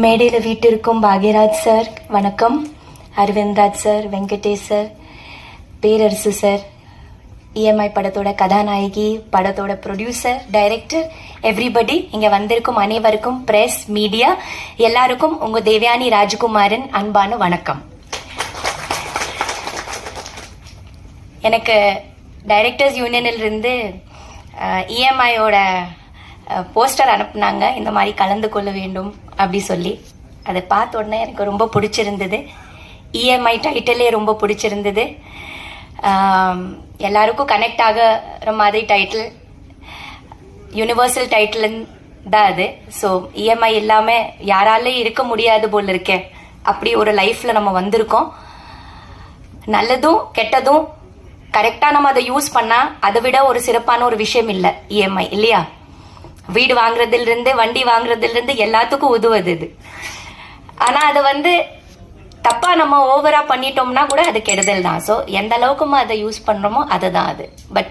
மேடையில் வீட்டிற்கும் பாக்யராஜ் சார் வணக்கம், அரவிந்த்ராஜ் சார், வெங்கடேஷ் சார், பேரரசு சார், இஎம்ஐ படத்தோட கதாநாயகி, படத்தோட ப்ரொடியூசர், டைரக்டர், எவ்ரிபடி, இங்க வந்திருக்கும் அனைவருக்கும், பிரஸ், மீடியா எல்லாருக்கும் உங்க தேவயானி ராஜகுமாரின் அன்பான வணக்கம். எனக்கு டைரக்டர்ஸ் யூனியனில் இருந்து இஎம்ஐயோட போஸ்டர் அனுப்புனாங்க, இந்த மாதிரி கலந்து கொள்ள வேண்டும் அப்படி சொல்லி. அதை பார்த்த உடனே எனக்கு ரொம்ப பிடிச்சிருந்தது. இஎம்ஐ டைட்டிலே ரொம்ப பிடிச்சிருந்தது. எல்லாருக்கும் கனெக்ட் ஆகிற மாதிரி டைட்டில், யூனிவர்சல் டைட்டில் தான் அது. ஸோ இஎம்ஐ இல்லாமல் யாராலையும் இருக்க முடியாது போல் இருக்கேன். அப்படி ஒரு லைஃப்பில் நம்ம வந்திருக்கோம். நல்லதும் கெட்டதும் கரெக்டாக நம்ம அதை யூஸ் பண்ணால் அதை விட ஒரு சிறப்பான ஒரு விஷயம் இல்லை இஎம்ஐ, இல்லையா? வீடு வாங்குறதுலேருந்து வண்டி வாங்குறதுலேருந்து எல்லாத்துக்கும் உதவுது இது. ஆனால் அதை தப்பாக நம்ம ஓவராக பண்ணிட்டோம்னா கூட அது கெடுதல் தான். ஸோ எந்த அளவுக்கு அதை யூஸ் பண்ணுறோமோ அதுதான் அது. பட்